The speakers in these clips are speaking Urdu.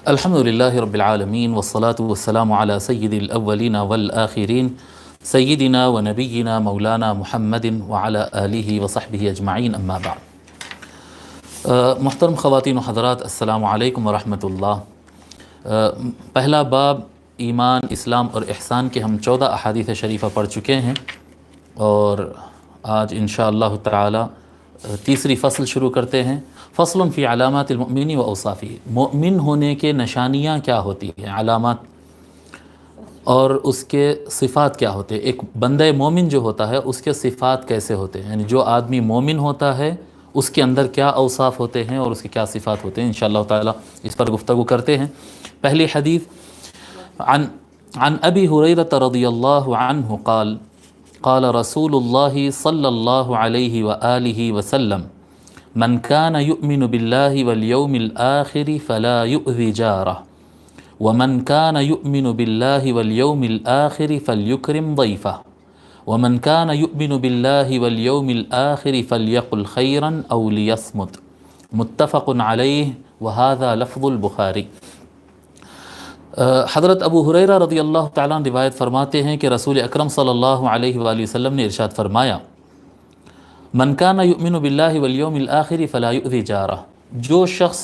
الحمدللہ رب العالمین والصلاة والسلام علی سید الاولین والآخرین سیدنا و نبینا مولانا محمد وعلی آلہ وصحبہ اجمعین اما بعد۔ محترم خواتین و حضرات، السلام علیکم ورحمۃ اللہ۔ پہلا باب ایمان، اسلام اور احسان کے ہم 14 احادیث شریفہ پڑھ چکے ہیں، اور آج انشاءاللہ تعالی تیسری فصل شروع کرتے ہیں۔ فصل فی علامات المؤمن و اوصافہ، مومن ہونے کے نشانیاں کیا ہوتی ہیں، علامات اور اس کے صفات کیا ہوتے ہیں۔ ایک بندہ مومن جو ہوتا ہے اس کے صفات کیسے ہوتے ہیں، یعنی جو آدمی مومن ہوتا ہے اس کے اندر کیا اوصاف ہوتے ہیں اور اس کے کیا صفات ہوتے ہیں، انشاءاللہ تعالی اس پر گفتگو کرتے ہیں۔ پہلی حدیث عن ابی ہریرہ رضی اللہ عنہ قال قال رسول اللہ صلی اللہ علیہ وآلہ وسلم من كان يؤمن بالله واليوم الآخر فلا يؤذي جاره ومن كان يؤمن بالله واليوم الآخر فليكرم ضيفه ومن كان يؤمن بالله واليوم الآخر فليقل خيرا أو ليصمت، متفق عليه وهذا لفظ البخاری۔ حضرت ابو ہریرہ رضی اللہ تعالیٰ عنہ روایت فرماتے ہیں کہ رسول اکرم صلی اللہ علیہ وآلہ وسلم نے ارشاد فرمایا، من کان یؤمن باللہ والیوم الآخر فلا یؤذی جارہ، جو شخص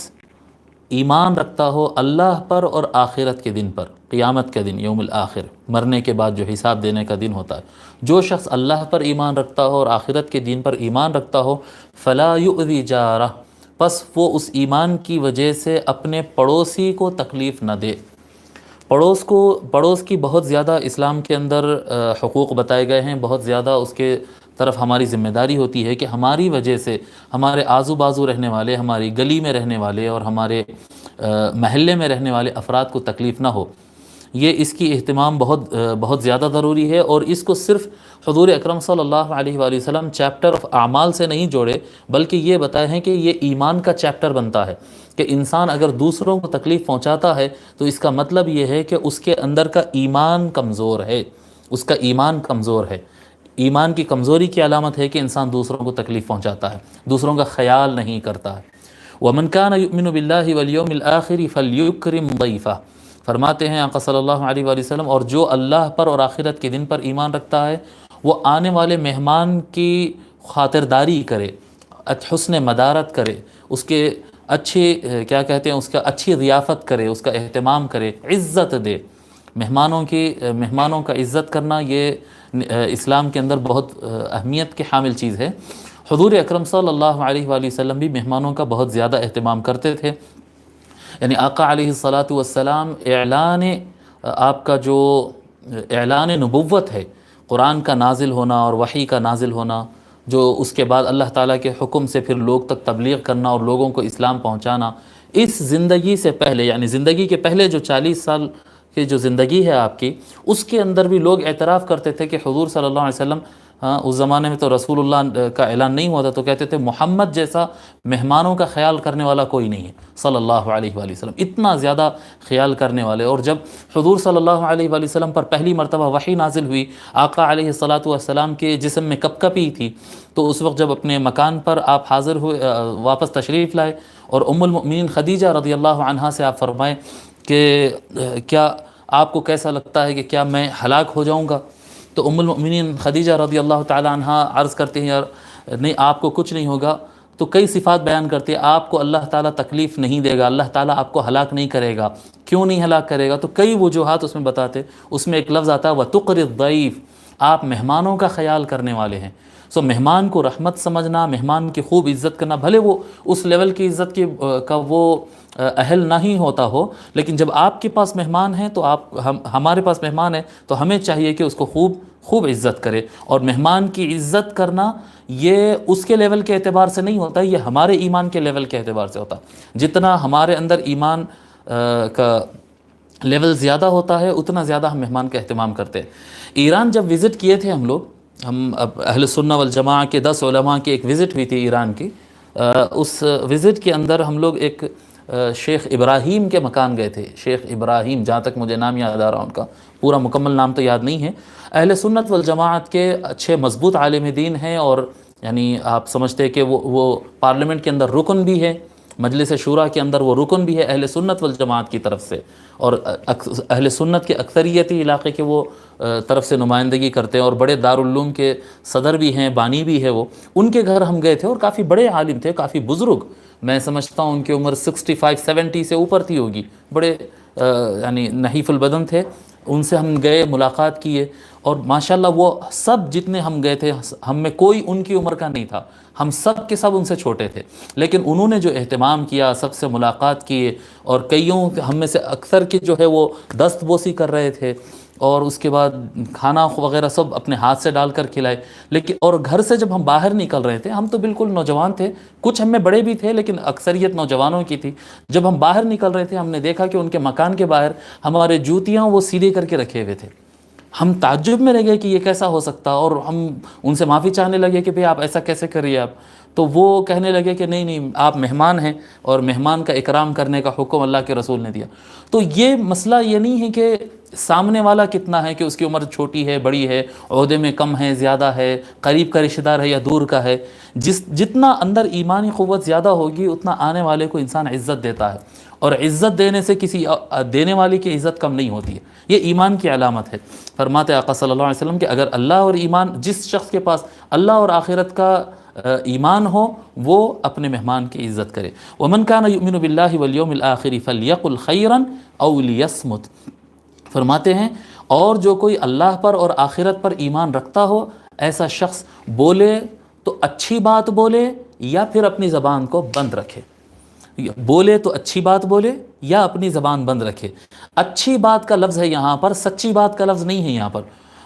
ایمان رکھتا ہو اللہ پر اور آخرت کے دن پر، قیامت کے دن، یوم الآخر، مرنے کے بعد جو حساب دینے کا دن ہوتا ہے، جو شخص اللہ پر ایمان رکھتا ہو اور آخرت کے دن پر ایمان رکھتا ہو، فلا یؤذی جارہ، پس وہ اس ایمان کی وجہ سے اپنے پڑوسی کو تکلیف نہ دے۔ پڑوس کی بہت زیادہ اسلام کے اندر حقوق بتائے گئے ہیں، بہت زیادہ اس کے طرف ہماری ذمہ داری ہوتی ہے کہ ہماری وجہ سے ہمارے آزو بازو رہنے والے، ہماری گلی میں رہنے والے اور ہمارے محلے میں رہنے والے افراد کو تکلیف نہ ہو۔ یہ اس کی اہتمام بہت زیادہ ضروری ہے، اور اس کو صرف حضور اکرم صلی اللہ علیہ وآلہ وسلم چیپٹر آف اعمال سے نہیں جوڑے، بلکہ یہ بتائے ہیں کہ یہ ایمان کا چیپٹر بنتا ہے کہ انسان اگر دوسروں کو تکلیف پہنچاتا ہے تو اس کا مطلب یہ ہے کہ اس کے اندر کا ایمان کمزور ہے، اس کا ایمان کمزور ہے۔ ایمان کی کمزوری کی علامت ہے کہ انسان دوسروں کو تکلیف پہنچاتا ہے، دوسروں کا خیال نہیں کرتا ہے۔ وَمَنْ كَانَ يُؤْمِنُ بِاللَّهِ وَالْيَوْمِ الْآخِرِ فَلْيُكْرِمْ ضَيْفَهُ، فرماتے ہیں آقا صلی اللہ علیہ وآلہ وسلم، اور جو اللہ پر اور آخرت کے دن پر ایمان رکھتا ہے وہ آنے والے مہمان کی خاطرداری کرے، حسن مدارت کرے، اس کے اس کا اچھی ضیافت کرے، اس کا اہتمام کرے، عزت دے۔ مہمانوں کا عزت کرنا یہ اسلام کے اندر بہت اہمیت کے حامل چیز ہے۔ حضور اکرم صلی اللہ علیہ وآلہ وسلم بھی مہمانوں کا بہت زیادہ اہتمام کرتے تھے، یعنی آقا علیہ الصلاۃ والسلام آپ کا جو اعلان نبوت ہے، قرآن کا نازل ہونا اور وحی کا نازل ہونا، جو اس کے بعد اللہ تعالیٰ کے حکم سے پھر لوگ تک تبلیغ کرنا اور لوگوں کو اسلام پہنچانا، اس زندگی سے پہلے، یعنی زندگی کے پہلے جو 40 سال کی جو زندگی ہے آپ کی، اس کے اندر بھی لوگ اعتراف کرتے تھے کہ حضور صلی اللہ علیہ وسلم، اس زمانے میں تو رسول اللہ کا اعلان نہیں ہوا تھا، تو کہتے تھے محمد جیسا مہمانوں کا خیال کرنے والا کوئی نہیں ہے صلی اللہ علیہ وآلہ وسلم، اتنا زیادہ خیال کرنے والے۔ اور جب حضور صلی اللہ علیہ وآلہ وسلم پر پہلی مرتبہ وحی نازل ہوئی، آقا علیہ الصلاۃ والسلام کے جسم میں کپکپی تھی، تو اس وقت جب اپنے مکان پر آپ حاضر ہوئے، واپس تشریف لائے، اور ام المؤمنین خدیجہ رضی اللہ عنہا سے آپ فرمائے کہ کیا آپ کو کیسا لگتا ہے کہ کیا میں ہلاک ہو جاؤں گا؟ تو ام المؤمنین خدیجہ رضی اللہ تعالی عنہا عرض کرتے ہیں، یار نہیں، آپ کو کچھ نہیں ہوگا۔ تو کئی صفات بیان کرتے ہیں، آپ کو اللہ تعالیٰ تکلیف نہیں دے گا، اللہ تعالیٰ آپ کو ہلاک نہیں کرے گا۔ کیوں نہیں ہلاک کرے گا؟ تو کئی وجوہات اس میں بتاتے، اس میں ایک لفظ آتا ہے وَتُقْرِ الضَّيْفَ، آپ مہمانوں کا خیال کرنے والے ہیں۔ مہمان کو رحمت سمجھنا، مہمان کی خوب عزت کرنا، بھلے وہ اس لیول کی عزت کا وہ اہل نہیں ہوتا ہو، لیکن جب آپ کے پاس مہمان ہیں تو ہمارے پاس مہمان ہے تو ہمیں چاہیے کہ اس کو خوب عزت کرے۔ اور مہمان کی عزت کرنا یہ اس کے لیول کے اعتبار سے نہیں ہوتا، یہ ہمارے ایمان کے لیول کے اعتبار سے ہوتا۔ جتنا ہمارے اندر ایمان کا لیول زیادہ ہوتا ہے اتنا زیادہ ہم مہمان کا اہتمام کرتے ہیں۔ ایران جب وزٹ کیے تھے ہم اہل سنہ والجماعہ کے 10 علماء کی ایک وزٹ ہوئی تھی ایران کی، اس وزٹ کے اندر ہم لوگ ایک شیخ ابراہیم کے مکان گئے تھے۔ شیخ ابراہیم، جہاں تک مجھے نام یاد آ رہا ان کا، پورا مکمل نام تو یاد نہیں ہے۔ اہل سنت والجماعت کے اچھے مضبوط عالم دین ہیں، اور یعنی آپ سمجھتے کہ وہ پارلیمنٹ کے اندر رکن بھی ہے، مجلس شورا کے اندر وہ رکن بھی ہے اہل سنت والجماعت کی طرف سے، اور اہل سنت کے اکثریتی علاقے کے وہ طرف سے نمائندگی کرتے ہیں، اور بڑے دارالعلوم کے صدر بھی ہیں، بانی بھی ہے وہ، ان کے گھر ہم گئے تھے، اور کافی بڑے عالم تھے، کافی بزرگ، میں سمجھتا ہوں ان کی عمر 65-70 سے اوپر تھی ہوگی، بڑے یعنی نحیف البدن تھے، ان سے ہم گئے، ملاقات کیے، اور ماشاءاللہ وہ سب جتنے ہم گئے تھے ہم میں کوئی ان کی عمر کا نہیں تھا، ہم سب کے سب ان سے چھوٹے تھے، لیکن انہوں نے جو اہتمام کیا، سب سے ملاقات کیے، اور کئیوں ہم میں سے اکثر کی جو ہے وہ دست بوسی کر رہے تھے، اور اس کے بعد کھانا وغیرہ سب اپنے ہاتھ سے ڈال کر کھلائے، لیکن اور گھر سے جب ہم باہر نکل رہے تھے، ہم تو بالکل نوجوان تھے، کچھ ہم میں بڑے بھی تھے لیکن اکثریت نوجوانوں کی تھی، جب ہم باہر نکل رہے تھے ہم نے دیکھا کہ ان کے مکان کے باہر ہمارے جوتیاں وہ سیدھے کر کے رکھے ہوئے تھے، ہم تعجب میں رہ گئے کہ یہ کیسا ہو سکتا، اور ہم ان سے معافی چاہنے لگے کہ بھئی آپ ایسا کیسے کریے آپ، تو وہ کہنے لگے کہ نہیں نہیں آپ مہمان ہیں، اور مہمان کا اکرام کرنے کا حکم اللہ کے رسول نے دیا۔ تو یہ مسئلہ یہ نہیں ہے کہ سامنے والا کتنا ہے، کہ اس کی عمر چھوٹی ہے بڑی ہے، عہدے میں کم ہے زیادہ ہے، قریب کا رشتہ دار ہے یا دور کا ہے، جتنا اندر ایمانی قوت زیادہ ہوگی اتنا آنے والے کو انسان عزت دیتا ہے، اور عزت دینے سے کسی دینے والی کی عزت کم نہیں ہوتی ہے، یہ ایمان کی علامت ہے۔ فرماتے آقا صلی اللہ علیہ وسلم کہ اگر اللہ اور ایمان، جس شخص کے پاس اللہ اور آخرت کا ایمان ہو وہ اپنے مہمان کی عزت کرے۔ وَمَنْ كَانَ يُؤْمِنُ بِاللَّهِ وَالْيَوْمِ الْآخِرِ فَلْيَقُلْ خَيْرًا أَوْ لِيَصْمُتْ۔ فرماتے ہیں اور جو کوئی اللہ پر اور آخرت پر ایمان رکھتا ہو، ایسا شخص بولے تو اچھی بات بولے یا پھر اپنی زبان کو بند رکھے، بولے تو اچھی بات بولے یا اپنی زبان بند رکھے۔ اچھی بات کا لفظ ہے یہاں پر، سچی بات کا لفظ نہیں ہے یہاں پر۔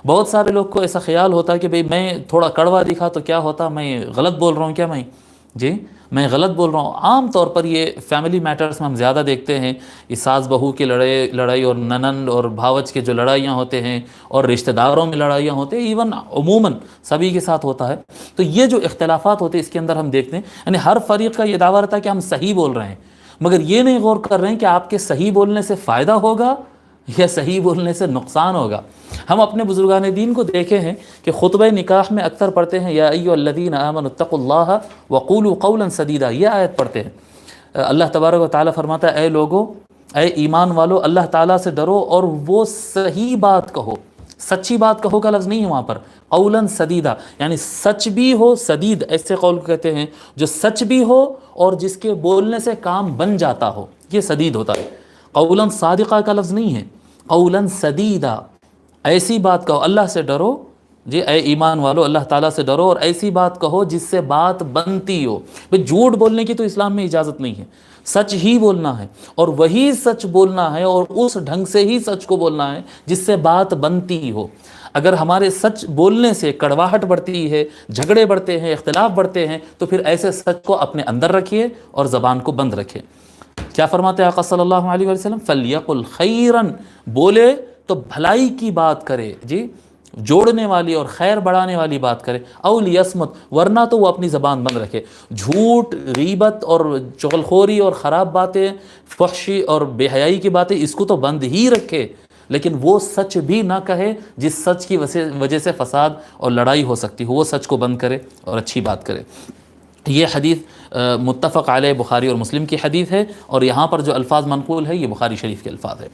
بہت سارے لوگ کو ایسا خیال ہوتا ہے کہ بھئی میں تھوڑا کڑوا دکھا تو کیا ہوتا، میں غلط بول رہا ہوں کیا، میں غلط بول رہا ہوں۔ عام طور پر یہ فیملی میٹرز میں ہم زیادہ دیکھتے ہیں، یہ ساس بہو کی لڑائی اور ننند اور بھاوج کے جو لڑائیاں ہوتے ہیں، اور رشتہ داروں میں لڑائیاں ہوتے ہیں، ایون عموماً سبھی کے ساتھ ہوتا ہے۔ تو یہ جو اختلافات ہوتے ہیں اس کے اندر ہم دیکھتے ہیں، یعنی ہر فریق کا یہ دعویٰ رہتا ہے کہ ہم صحیح بول رہے ہیں، مگر یہ نہیں غور کر رہے ہیں کہ آپ کے صحیح بولنے سے فائدہ ہوگا یا صحیح بولنے سے نقصان ہوگا۔ ہم اپنے بزرگان دین کو دیکھے ہیں کہ خطبہ نکاح میں اکثر پڑھتے ہیں یا ایھا الذین آمنوا اتقوا اللہ وقولوا قولا سدیدا، یہ آیت پڑھتے ہیں۔ اللہ تبارک و تعالیٰ فرماتا ہے اے لوگو، اے ایمان والو، اللہ تعالیٰ سے ڈرو اور وہ صحیح بات کہو، سچی بات کہو کا لفظ نہیں ہے وہاں پر، قولا سدیدا یعنی سچ بھی ہو، سدید ایسے قول کو کہتے ہیں جو سچ بھی ہو اور جس کے بولنے سے کام بن جاتا ہو، یہ سدید ہوتا ہے۔ قولا صادقہ کا لفظ نہیں ہے، قولا سدیدا، ایسی بات کہو، اللہ سے ڈرو جی، اے ایمان والو اللہ تعالیٰ سے ڈرو اور ایسی بات کہو جس سے بات بنتی ہو۔ بھئی جھوٹ بولنے کی تو اسلام میں اجازت نہیں ہے، سچ ہی بولنا ہے، اور وہی سچ بولنا ہے، اور اس ڈھنگ سے ہی سچ کو بولنا ہے جس سے بات بنتی ہو۔ اگر ہمارے سچ بولنے سے کڑواہٹ بڑھتی ہے، جھگڑے بڑھتے ہیں، اختلاف بڑھتے ہیں، تو پھر ایسے سچ کو اپنے اندر رکھیے اور زبان کو بند رکھیے۔ کیا فرماتے ہیں آقا صلی اللہ علیہ وسلم؟ فَلْيَقُلْ خَيْرًا، بولے تو بھلائی کی بات کرے جی، جوڑنے والی اور خیر بڑھانے والی بات کرے، او لیصمت، ورنہ تو وہ اپنی زبان بند رکھے۔ جھوٹ، غیبت اور چغلخوری اور خراب باتیں، فحشی اور بے حیائی کی باتیں، اس کو تو بند ہی رکھے، لیکن وہ سچ بھی نہ کہے جس سچ کی وجہ سے فساد اور لڑائی ہو سکتی ہو، وہ سچ کو بند کرے اور اچھی بات کرے۔ یہ حدیث متفق علیہ بخاری اور مسلم کی حدیث ہے، اور یہاں پر جو الفاظ منقول ہے یہ بخاری شریف کے الفاظ ہے۔